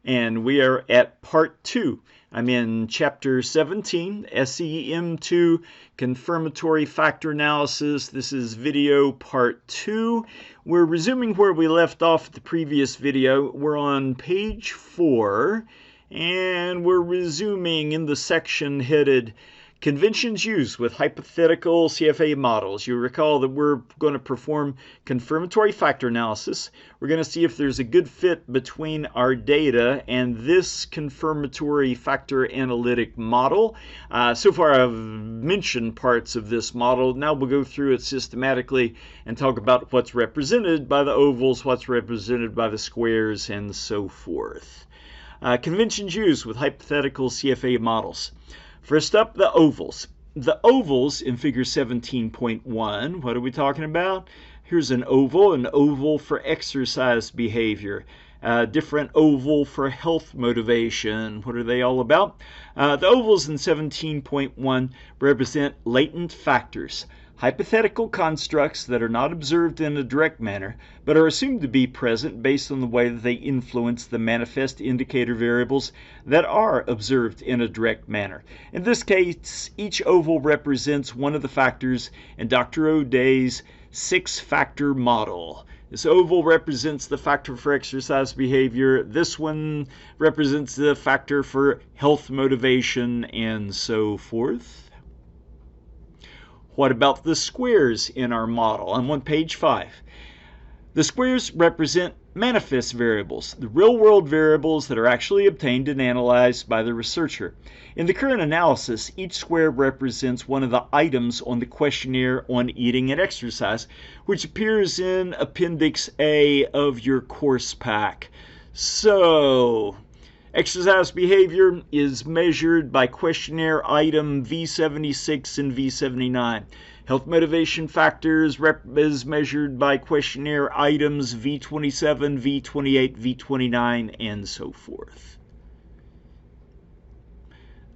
and we are at part 2. I'm in chapter 17, SEM II, Confirmatory Factor Analysis. This is video part 2. We're resuming where we left off at the previous video. We're on page 4, and we're resuming in the section headed Conventions Used with Hypothetical CFA Models. You recall that we're going to perform confirmatory factor analysis. We're going to see if there's a good fit between our data and this confirmatory factor analytic model. So far I've mentioned parts of this model. Now we'll go through it systematically and talk about what's represented by the ovals, what's represented by the squares, and so forth. Conventions used with hypothetical CFA models. First up, the ovals. The ovals in figure 17.1, what are we talking about? Here's an oval for exercise behavior, different oval for health motivation. What are they all about? The ovals in 17.1 represent latent factors, hypothetical constructs that are not observed in a direct manner, but are assumed to be present based on the way that they influence the manifest indicator variables that are observed in a direct manner. In this case, each oval represents one of the factors in Dr. O'Day's 6-factor model. This oval represents the factor for exercise behavior. This one represents the factor for health motivation, and so forth. What about the squares in our model? I'm on page 5. The squares represent manifest variables, the real-world variables that are actually obtained and analyzed by the researcher. In the current analysis, each square represents one of the items on the questionnaire on eating and exercise, which appears in Appendix A of your course pack. So, exercise behavior is measured by questionnaire item V76 and V79. Health motivation factors is measured by questionnaire items V27, V28, V29, and so forth.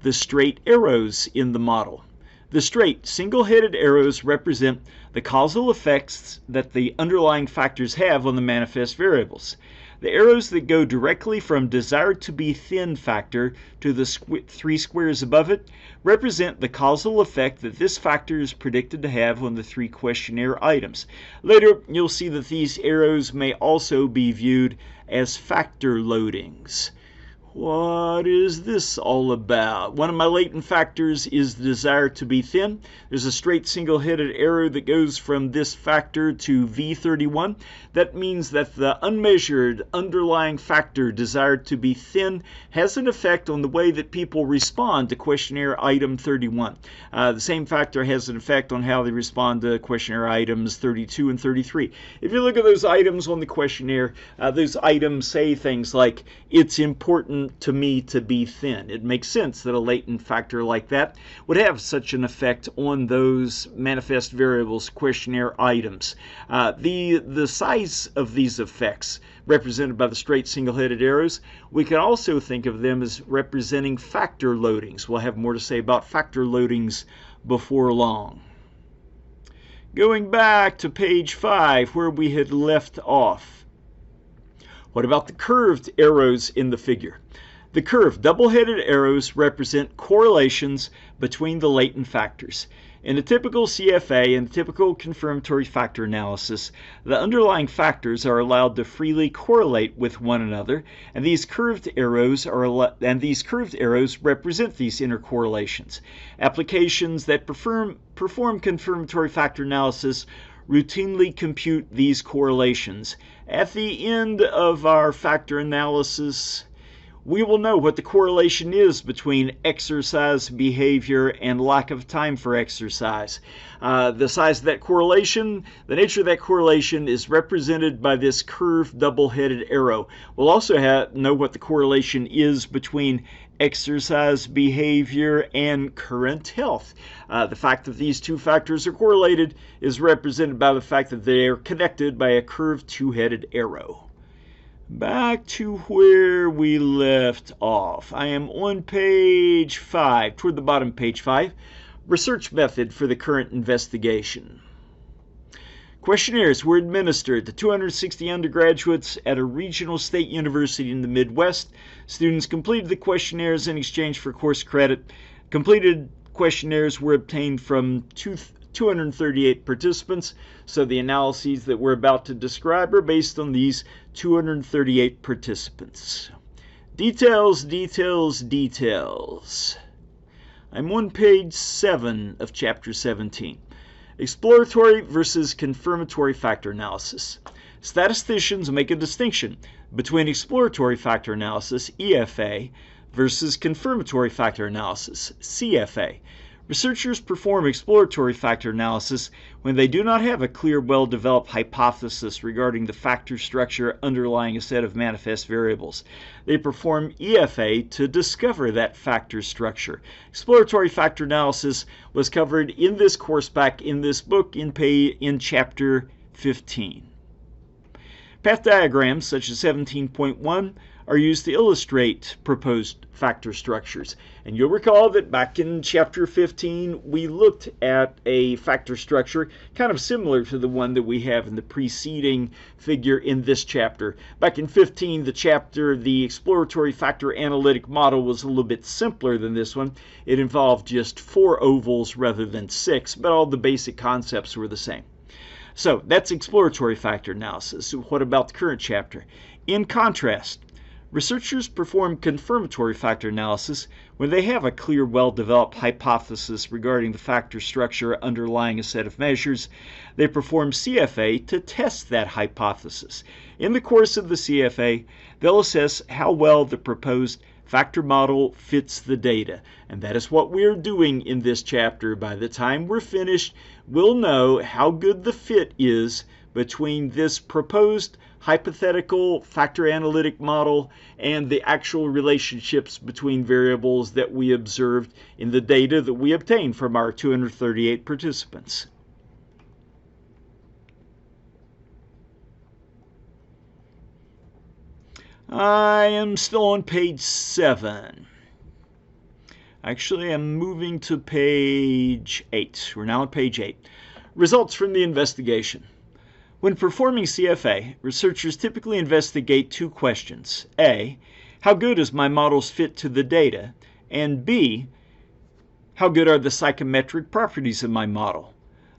The straight arrows in the model. The straight, single-headed arrows represent the causal effects that the underlying factors have on the manifest variables. The arrows that go directly from desired to be thin factor to the 3 squares above it represent the causal effect that this factor is predicted to have on the 3 questionnaire items. Later, you'll see that these arrows may also be viewed as factor loadings. What is this all about? One of my latent factors is the desire to be thin. There's a straight single-headed arrow that goes from this factor to V31. That means that the unmeasured underlying factor desired to be thin has an effect on the way that people respond to questionnaire item 31. The same factor has an effect on how they respond to questionnaire items 32 and 33. If you look at those items on the questionnaire, those items say things like, "It's important to me to be thin." It makes sense that a latent factor like that would have such an effect on those manifest variables questionnaire items. The size of these effects, represented by the straight single-headed arrows, we can also think of them as representing factor loadings. We'll have more to say about factor loadings before long. Going back to page 5 where we had left off. What about the curved arrows in the figure? The curved double-headed arrows represent correlations between the latent factors. In a typical CFA and typical confirmatory factor analysis, the underlying factors are allowed to freely correlate with one another, and these curved arrows represent these intercorrelations. Applications that perform confirmatory factor analysis routinely compute these correlations. At the end of our factor analysis, we will know what the correlation is between exercise behavior and lack of time for exercise. The size of that correlation, the nature of that correlation is represented by this curved double-headed arrow. We'll also know what the correlation is between exercise behavior and current health. The fact that these two factors are correlated is represented by the fact that they are connected by a curved two-headed arrow. Back to where we left off. I am on page 5, toward the bottom, page 5. Research method for the current investigation. Questionnaires were administered to 260 undergraduates at a regional state university in the Midwest. Students completed the questionnaires in exchange for course credit. Completed questionnaires were obtained from 238 participants, so the analyses that we're about to describe are based on these 238 participants. Details, details, details. I'm on page 7 of Chapter 17. Exploratory versus confirmatory factor analysis. Statisticians make a distinction between exploratory factor analysis, EFA, versus confirmatory factor analysis, CFA. Researchers perform exploratory factor analysis when they do not have a clear, well-developed hypothesis regarding the factor structure underlying a set of manifest variables. They perform EFA to discover that factor structure. Exploratory factor analysis was covered in this course back in this book in Chapter 15. Path diagrams, such as 17.1, are used to illustrate proposed factor structures. And you'll recall that back in Chapter 15, we looked at a factor structure kind of similar to the one that we have in the preceding figure in this chapter. Back in 15, the exploratory factor analytic model was a little bit simpler than this one. It involved just 4 ovals rather than 6, but all the basic concepts were the same. So that's exploratory factor analysis. What about the current chapter? In contrast, researchers perform confirmatory factor analysis when they have a clear, well-developed hypothesis regarding the factor structure underlying a set of measures. They perform CFA to test that hypothesis. In the course of the CFA, they'll assess how well the proposed factor model fits the data. And that is what we're doing in this chapter. By the time we're finished, we'll know how good the fit is between this proposed hypothetical factor analytic model and the actual relationships between variables that we observed in the data that we obtained from our 238 participants. I am still on page 7. Actually, I'm moving to page 8. We're now on page 8. Results from the investigation. When performing CFA, researchers typically investigate 2 questions. A, how good is my model's fit to the data? And B, how good are the psychometric properties of my model?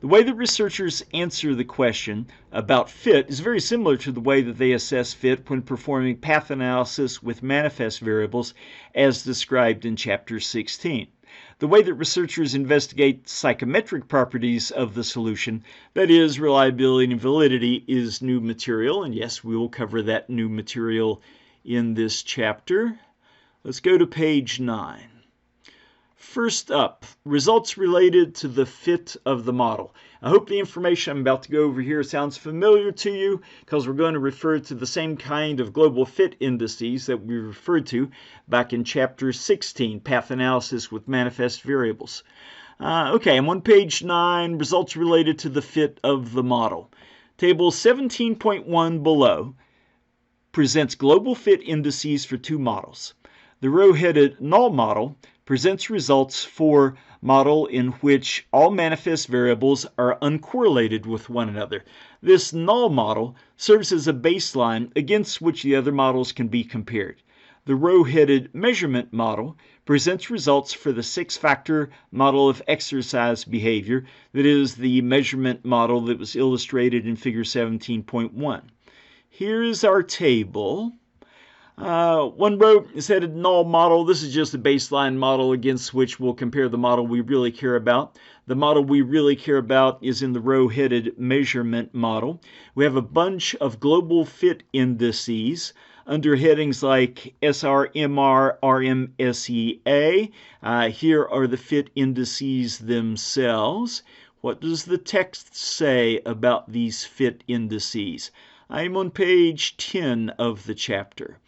The way that researchers answer the question about fit is very similar to the way that they assess fit when performing path analysis with manifest variables as described in Chapter 16. The way that researchers investigate psychometric properties of the solution, that is, reliability and validity, is new material. And yes, we will cover that new material in this chapter. Let's go to page 9. First up, results related to the fit of the model. I hope the information I'm about to go over here sounds familiar to you, because we're going to refer to the same kind of global fit indices that we referred to back in Chapter 16, Path Analysis with Manifest Variables. Okay, I'm on page 9, results related to the fit of the model. Table 17.1 below presents global fit indices for 2 models. The row-headed null model presents results for model in which all manifest variables are uncorrelated with one another. This null model serves as a baseline against which the other models can be compared. The row-headed measurement model presents results for the 6-factor model of exercise behavior, that is, the measurement model that was illustrated in Figure 17.1. Here is our table. One row is headed null model. This is just a baseline model against which we'll compare the model we really care about. The model we really care about is in the row-headed measurement model. We have a bunch of global fit indices under headings like SR, MR, RM, SEA. Here are the fit indices themselves. What does the text say about these fit indices? I'm on page 10 of the chapter.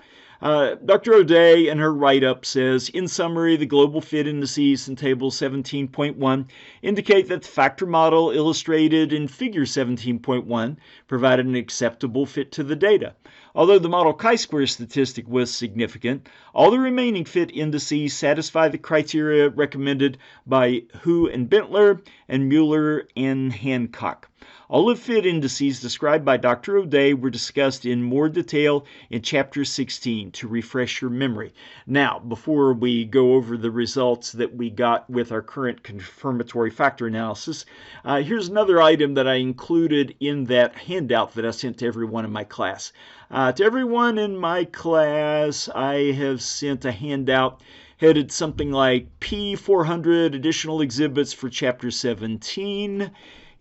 Dr. O'Day in her write-up says, in summary, the global fit indices in Table 17.1 indicate that the factor model illustrated in Figure 17.1 provided an acceptable fit to the data. Although the model chi-square statistic was significant, all the remaining fit indices satisfy the criteria recommended by Hu and Bentler and Mueller and Hancock. All of fit indices described by Dr. O'Day were discussed in more detail in Chapter 16 to refresh your memory. Now, before we go over the results that we got with our current confirmatory factor analysis, here's another item that I included in that handout that I sent to everyone in my class. To everyone in my class, I have sent a handout headed something like P400 Additional Exhibits for Chapter 17.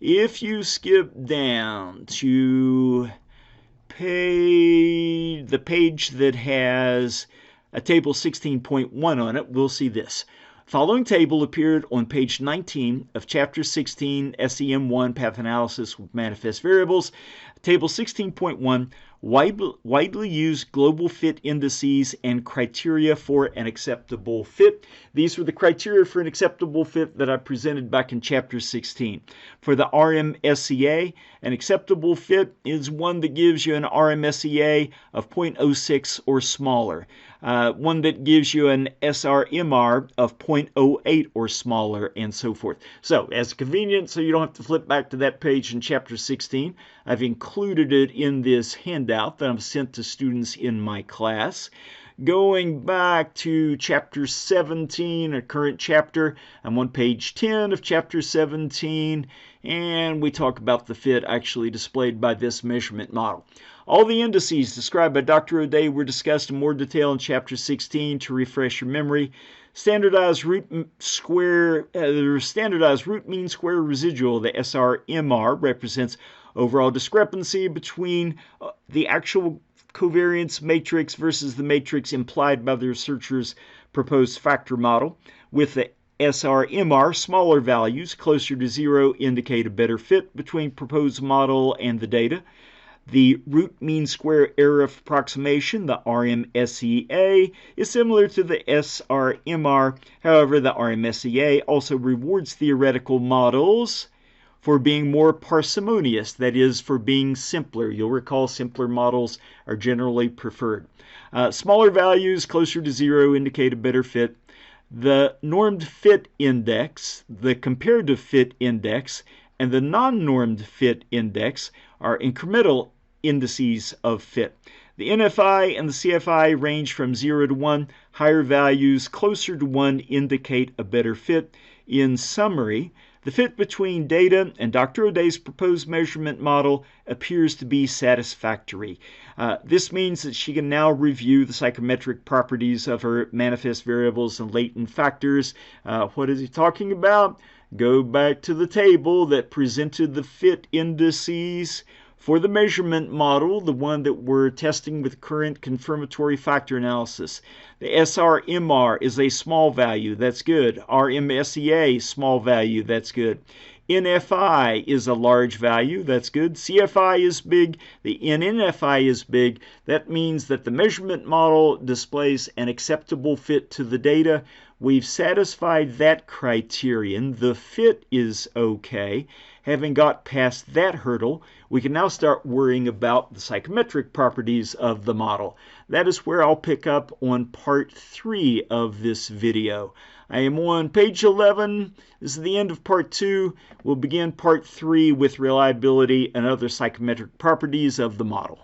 If you skip down to the page that has a table 16.1 on it, we'll see this. Following table appeared on page 19 of Chapter 16, SEM I, Path Analysis with Manifest Variables. Table 16.1, widely used global fit indices and criteria for an acceptable fit. These were the criteria for an acceptable fit that I presented back in Chapter 16. For the RMSEA, an acceptable fit is one that gives you an RMSEA of 0.06 or smaller. One that gives you an SRMR of 0.08 or smaller, and so forth. So, as convenient, so you don't have to flip back to that page in Chapter 16, I've included it in this handout that I've sent to students in my class. Going back to Chapter 17, a current chapter, I'm on page 10 of Chapter 17, and we talk about the fit actually displayed by this measurement model. All the indices described by Dr. O'Day were discussed in more detail in Chapter 16 to refresh your memory. Standardized root mean square residual, the SRMR, represents overall discrepancy between the actual covariance matrix versus the matrix implied by the researcher's proposed factor model. With the SRMR, smaller values closer to 0 indicate a better fit between proposed model and the data. The root mean square error of approximation, the RMSEA, is similar to the SRMR. However, the RMSEA also rewards theoretical models for being more parsimonious, that is, for being simpler. You'll recall simpler models are generally preferred. Smaller values closer to 0 indicate a better fit. The normed fit index, the comparative fit index, and the non-normed fit index are incremental indices of fit. The NFI and the CFI range from 0 to 1. Higher values closer to 1 indicate a better fit. In summary, the fit between data and Dr. O'Day's proposed measurement model appears to be satisfactory. This means that she can now review the psychometric properties of her manifest variables and latent factors. What is he talking about? Go back to the table that presented the fit indices for the measurement model, the one that we're testing with current confirmatory factor analysis. The SRMR is a small value, that's good. RMSEA, small value, that's good. NFI is a large value, that's good. CFI is big, the NNFI is big. That means that the measurement model displays an acceptable fit to the data. We've satisfied that criterion. The fit is okay. Having got past that hurdle, we can now start worrying about the psychometric properties of the model. That is where I'll pick up on part 3 of this video. I am on page 11. This is the end of part 2. We'll begin part 3 with reliability and other psychometric properties of the model.